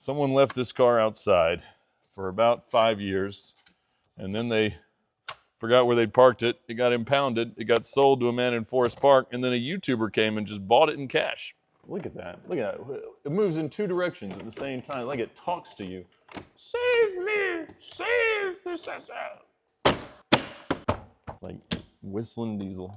Someone left this car outside for about 5 years, and then they forgot where they'd parked it. It got impounded. It got sold to a man in Forest Park, and then a YouTuber came and just bought it in cash. Look at that. Look at that. It moves in 2 directions at the same time, like it talks to you. Save me! Save this SL! Like whistling diesel.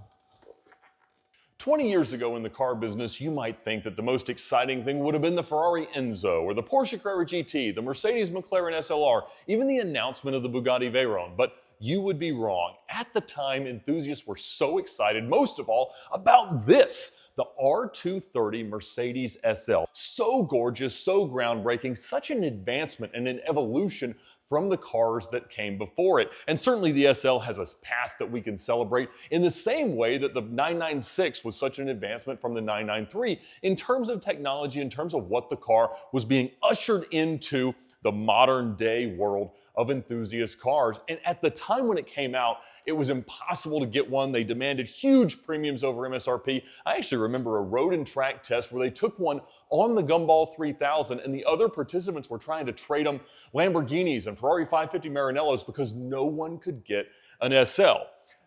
20 years ago in the car business, you might think that the most exciting thing would have been the Ferrari Enzo, or the Porsche Carrera GT, the Mercedes McLaren SLR, even the announcement of the Bugatti Veyron. But you would be wrong. At the time, enthusiasts were so excited, most of all, about this, the R230 Mercedes SL. So gorgeous, so groundbreaking, such an advancement and an evolution from the cars that came before it. And certainly the SL has a past that we can celebrate in the same way that the 996 was such an advancement from the 993 in terms of technology, in terms of what the car was being ushered into the modern day world of enthusiast cars. And at the time when it came out, it was impossible to get one. They demanded huge premiums over MSRP. I actually remember a road and track test where they took one on the Gumball 3000 and the other participants were trying to trade them Lamborghinis and Ferrari 550 Maranellos because no one could get an SL.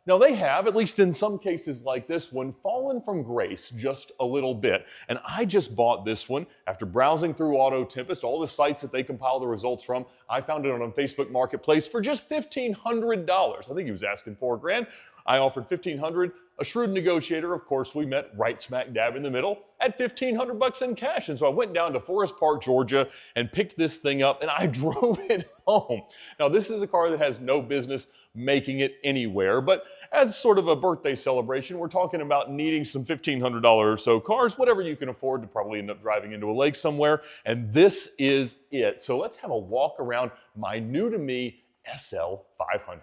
Now they have, at least in some cases like this one, fallen from grace just a little bit. And I just bought this one after browsing through Auto Tempest, all the sites that they compile the results from. I found it on Facebook Marketplace for just $1,500. I think he was asking $4,000. I offered $1,500. A shrewd negotiator, of course, we met right smack dab in the middle at $1,500 in cash. And so I went down to Forest Park, Georgia, and picked this thing up, and I drove it home. Now, this is a car that has no business making it anywhere, but as sort of a birthday celebration, we're talking about needing some $1,500 or so cars, whatever you can afford to probably end up driving into a lake somewhere, and this is it. So let's have a walk around my new-to-me SL500.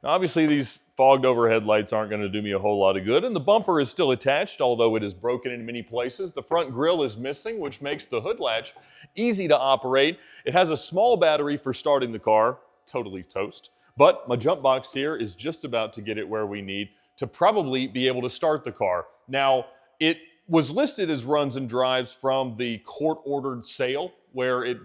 Now, obviously, these fogged over headlights aren't going to do me a whole lot of good, and the bumper is still attached, although it is broken in many places. The front grille is missing, which makes the hood latch easy to operate. It has a small battery for starting the car, totally toast, but my jump box here is just about to get it where we need to probably be able to start the car. Now, it was listed as runs and drives from the court-ordered sale where it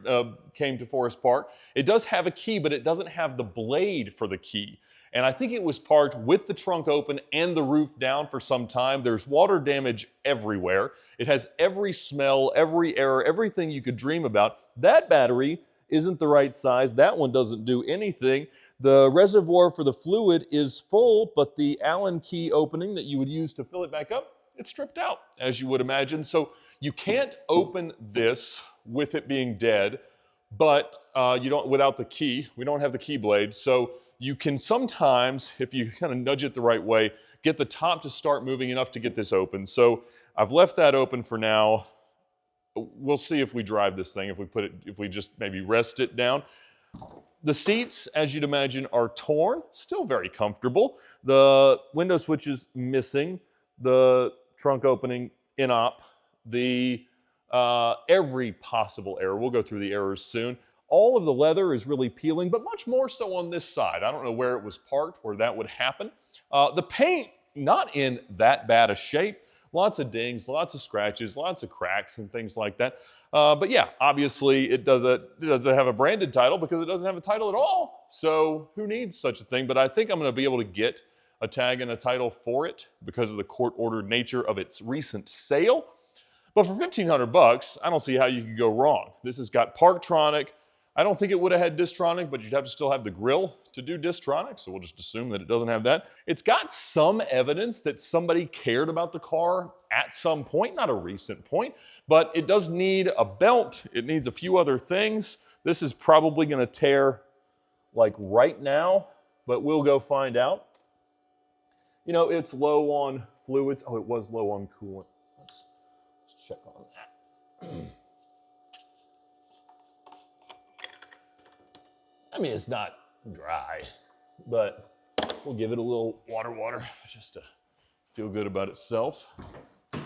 came to Forest Park. It does have a key, but it doesn't have the blade for the key. And I think it was parked with the trunk open and the roof down for some time. There's water damage everywhere. It has every smell, every error, everything you could dream about. That battery isn't the right size. That one doesn't do anything. The reservoir for the fluid is full, but the Allen key opening that you would use to fill it back up, it's stripped out, as you would imagine. So you can't open this with it being dead, but you don't without the key. We don't have the key blade, so you can sometimes, if you kind of nudge it the right way, get the top to start moving enough to get this open. So I've left that open for now. We'll see if we drive this thing, if we just maybe rest it down. The seats, as you'd imagine, are torn, still very comfortable. The window switch is missing, the trunk opening in-op, the every possible error. We'll go through the errors soon. All of the leather is really peeling, but much more so on this side. I don't know where it was parked, where that would happen. The paint, not in that bad a shape. Lots of dings, lots of scratches, lots of cracks and things like that. But yeah, obviously it doesn't have a branded title because it doesn't have a title at all. So who needs such a thing? But I think I'm going to be able to get a tag and a title for it because of the court-ordered nature of its recent sale. But for $1,500, I don't see how you could go wrong. This has got Parktronic. I don't think it would have had Distronic, but you'd have to still have the grille to do Distronic, so we'll just assume that it doesn't have that. It's got some evidence that somebody cared about the car at some point, not a recent point, but it does need a belt. It needs a few other things. This is probably going to tear like right now, but we'll go find out. You know, it's low on fluids. Oh, it was low on coolant. Let's check on that. I mean, it's not dry, but we'll give it a little water just to feel good about itself. A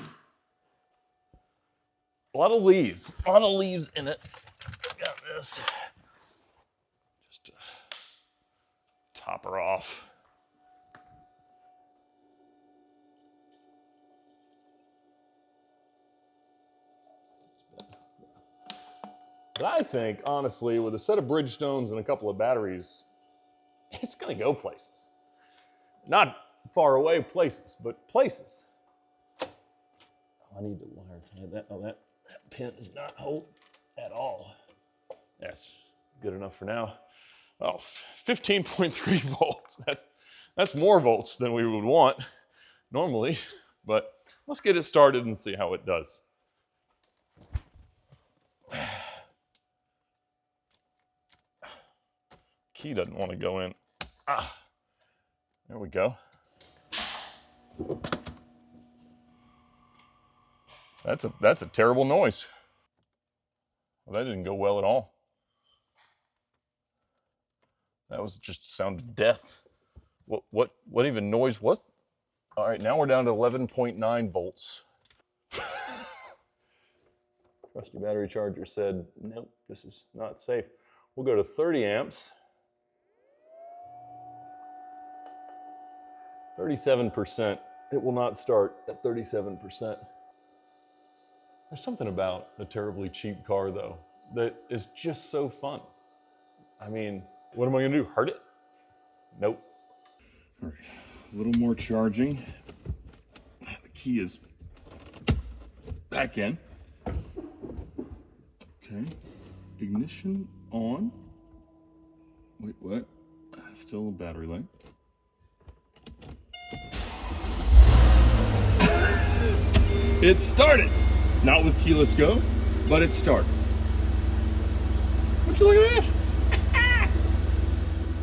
lot of leaves in it. Got this. Just to top her off. But I think, honestly, with a set of Bridgestones and a couple of batteries, it's gonna go places. Not far away places, but places. I need to wire tie that. Oh, that pin is not hold at all. That's good enough for now. Oh, 15.3 volts. That's more volts than we would want normally, but let's get it started and see how it does. Key doesn't want to go in. Ah, there we go. That's a terrible noise. Well, that didn't go well at all. That was just the sound of death. What even noise was? All right, now we're down to 11.9 volts. Trusty battery charger said, nope, this is not safe. We'll go to 30 amps. 37%. It will not start at 37%. There's something about a terribly cheap car, though, that is just so fun. I mean, what am I gonna do, hurt it? Nope. All right, a little more charging. The key is back in. Okay, ignition on. Wait, what? Still a battery light. It started! Not with keyless go, but it started. Would you look at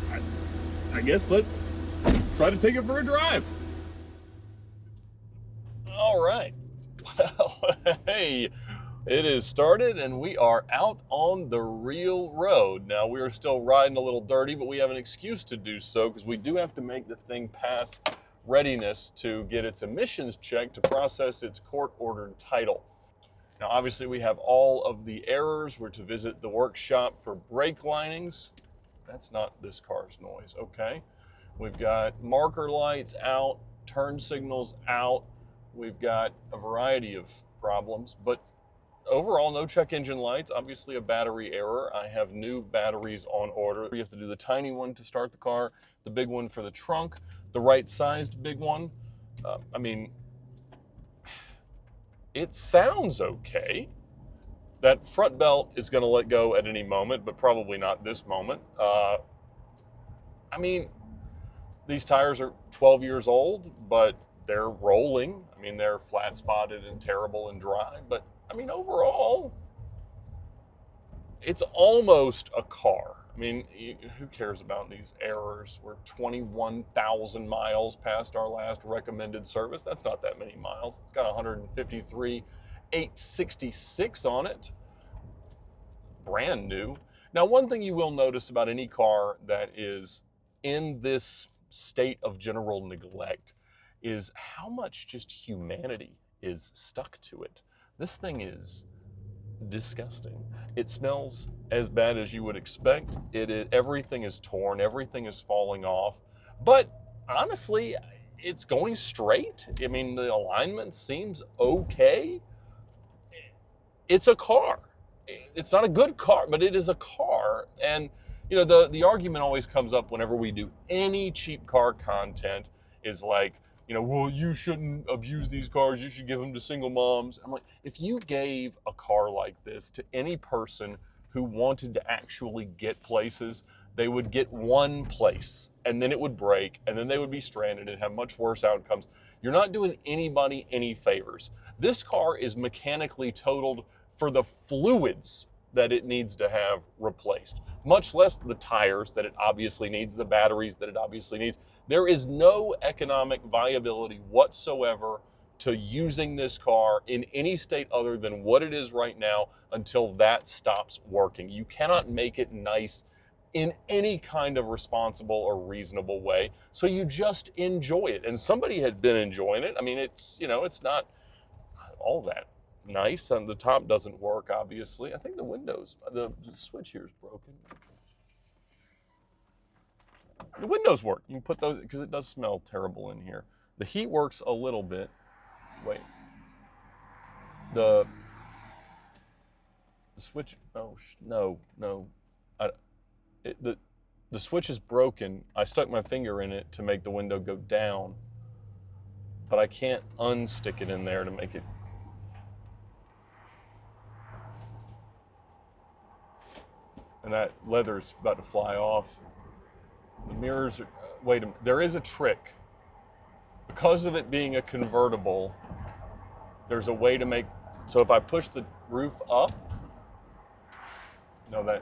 that? I guess let's try to take it for a drive. All right. Well, hey, it is started and we are out on the real road. Now, we are still riding a little dirty, but we have an excuse to do so because we do have to make the thing pass readiness to get its emissions checked to process its court-ordered title. Now, obviously, we have all of the errors. We're to visit the workshop for brake linings. That's not this car's noise, okay. We've got marker lights out, turn signals out. We've got a variety of problems, but overall, no check engine lights. Obviously, a battery error. I have new batteries on order. You have to do the tiny one to start the car, the big one for the trunk, the right-sized big one. I mean, it sounds okay. That front belt is going to let go at any moment, but probably not this moment. I mean, these tires are 12 years old, but they're rolling. I mean, they're flat spotted and terrible and dry, but I mean, overall, it's almost a car. I mean, who cares about these errors? We're 21,000 miles past our last recommended service. That's not that many miles. It's got 153,866 on it. Brand new. Now, one thing you will notice about any car that is in this state of general neglect is how much just humanity is stuck to it. This thing is disgusting. It smells as bad as you would expect. Everything is torn, everything is falling off. But honestly, it's going straight. I mean, the alignment seems okay. It's a car. It's not a good car, but it is a car. And you know, the argument always comes up whenever we do any cheap car content is like, you know, well, you shouldn't abuse these cars. You should give them to single moms. I'm like, if you gave a car like this to any person who wanted to actually get places, they would get one place and then it would break and then they would be stranded and have much worse outcomes. You're not doing anybody any favors. This car is mechanically totaled for the fluids that it needs to have replaced, much less the tires that it obviously needs, the batteries that it obviously needs. There is no economic viability whatsoever to using this car in any state other than what it is right now until that stops working. You cannot make it nice in any kind of responsible or reasonable way, so you just enjoy it. And somebody had been enjoying it. I mean, it's, you know, it's not all that nice, and the top doesn't work, obviously. I think the windows, the switch here is broken. The windows work. You can put those, because it does smell terrible in here. The heat works a little bit. Wait. The The switch, oh, no. The switch is broken. I stuck my finger in it to make the window go down, but I can't unstick it in there to make it. And that leather's about to fly off. The mirrors are, wait a minute, there is a trick. Because of it being a convertible, there's a way to make, so if I push the roof up, no, I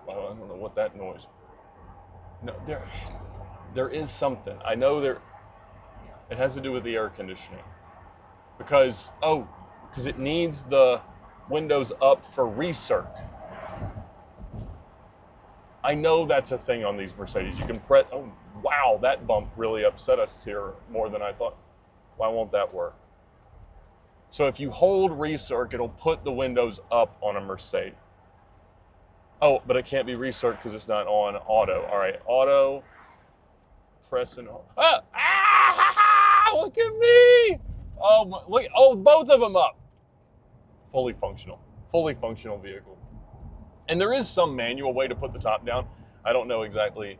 don't know what that noise. No, there is something. I know it has to do with the air conditioning. Because it needs the windows up for recirc. I know that's a thing on these Mercedes. You can press, oh wow, that bump really upset us here more than I thought. Why won't that work? So if you hold recirc, it'll put the windows up on a Mercedes. Oh, but it can't be recirc because it's not on auto. All right, auto, press and hold. Look at me! Oh, look, both of them up. Fully functional vehicle. And there is some manual way to put the top down. I don't know exactly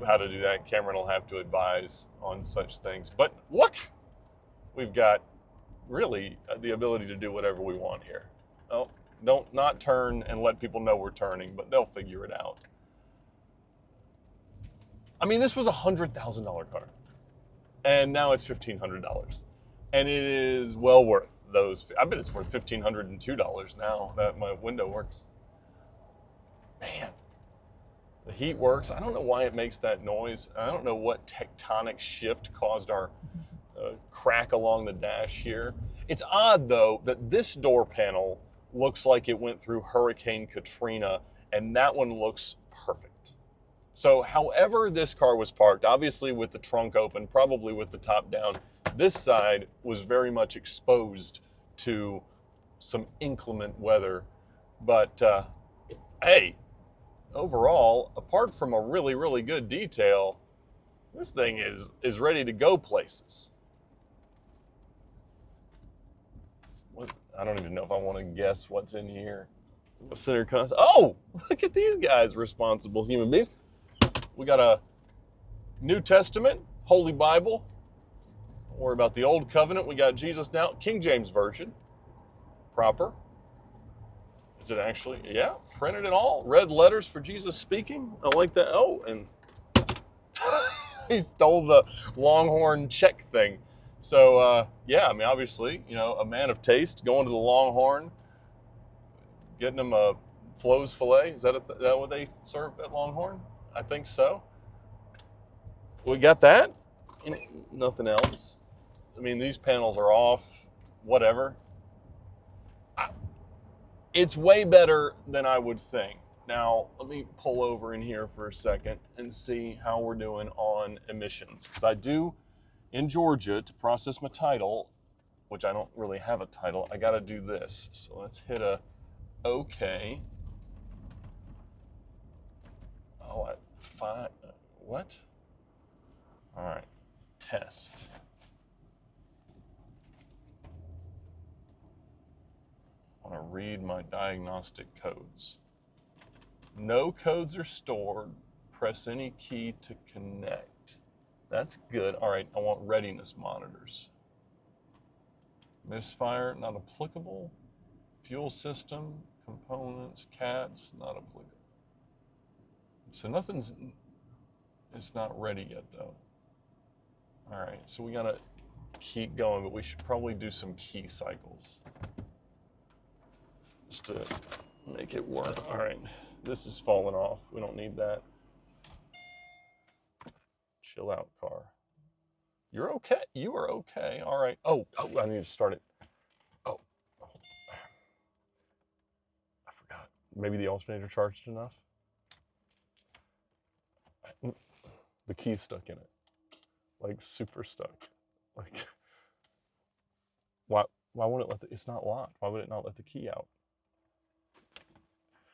how to do that. Cameron will have to advise on such things. But look, we've got really the ability to do whatever we want here. Oh, don't not turn and let people know we're turning, but they'll figure it out. I mean, this was a $100,000 car, and now it's $1,500, and it is well worth those. I bet it's worth $1,502 now that my window works. Man, the heat works. I don't know why it makes that noise. I don't know what tectonic shift caused our crack along the dash here. It's odd, though, that this door panel looks like it went through Hurricane Katrina, and that one looks perfect. So however this car was parked, obviously with the trunk open, probably with the top down, this side was very much exposed to some inclement weather. But hey, overall, apart from a really, really good detail, this thing is ready to go places. I don't even know if I want to guess what's in here. Center console. Oh, look at these guys, responsible human beings. We got a New Testament, Holy Bible. Don't worry about the Old Covenant. We got Jesus Now, King James Version. Proper. Is it actually? Yeah, printed and all. Red letters for Jesus speaking. I like that. Oh, and he stole the Longhorn check thing. So, yeah, I mean, obviously, you know, a man of taste, going to the Longhorn, getting him a Flo's filet. Is that what they serve at Longhorn? I think so. We got that. Nothing else. I mean, these panels are off, whatever. It's way better than I would think. Now, let me pull over in here for a second and see how we're doing on emissions. Because I do, in Georgia, to process my title, which I don't really have a title, I got to do this. So let's hit a OK. Oh, what? All right, test. I want to read my diagnostic codes. No codes are stored. Press any key to connect. That's good. All right, I want readiness monitors. Misfire, not applicable. Fuel system, components, CATs, not applicable. So it's not ready yet though. All right, so we gotta keep going, but we should probably do some key cycles just to make it work. All right, this is falling off. We don't need that. Chill out, car. You're okay. You are okay. All right. Oh, I need to start it. Oh, I forgot. Maybe the alternator charged enough. The key's stuck in it, like super stuck. Like, why wouldn't it it's not locked? Why would it not let the key out?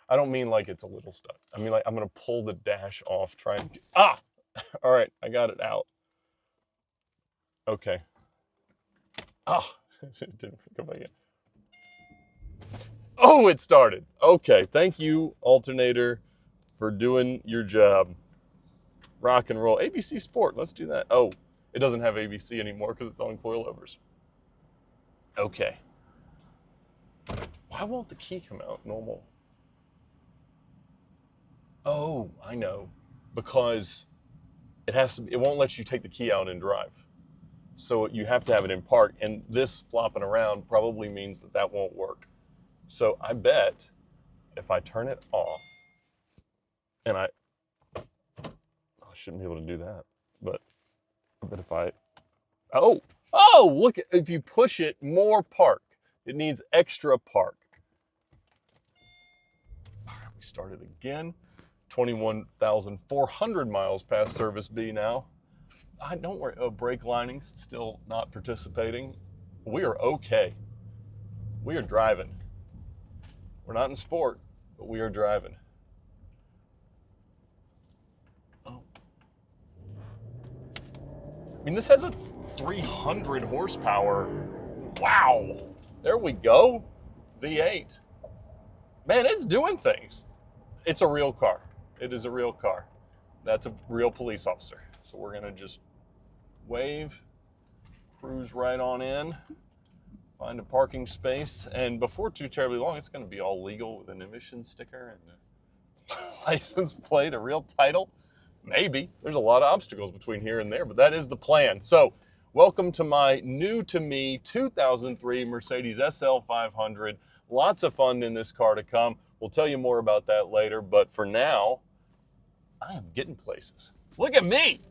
I don't mean like it's a little stuck. I mean like I'm gonna pull the dash off, try and, all right, I got it out. Okay. It didn't go back in. Oh, Oh, it started. Okay, thank you, alternator, for doing your job. Rock and roll. ABC Sport, let's do that. Oh, it doesn't have ABC anymore because it's on coilovers. Okay. Why won't the key come out normal? Oh, I know. Because it won't let you take the key out and drive. So you have to have it in park, and this flopping around probably means that that won't work. So I bet if I turn it off, and I shouldn't be able to do that, but if I, oh, look, if you push it, more park. It needs extra park. All right, we started again. 21,400 miles past service B now. Don't worry, brake linings still not participating. We are okay. We are driving. We're not in sport, but we are driving. Oh. I mean, this has a 300 horsepower. Wow. There we go. V8. Man, it's doing things. It's a real car. It is a real car. That's a real police officer. So we're going to just wave, cruise right on in, find a parking space, and before too terribly long, it's going to be all legal with an emission sticker and a license plate, a real title. Maybe. There's a lot of obstacles between here and there, but that is the plan. So welcome to my new to me 2003 Mercedes SL500. Lots of fun in this car to come. We'll tell you more about that later, but for now, I am getting places. Look at me.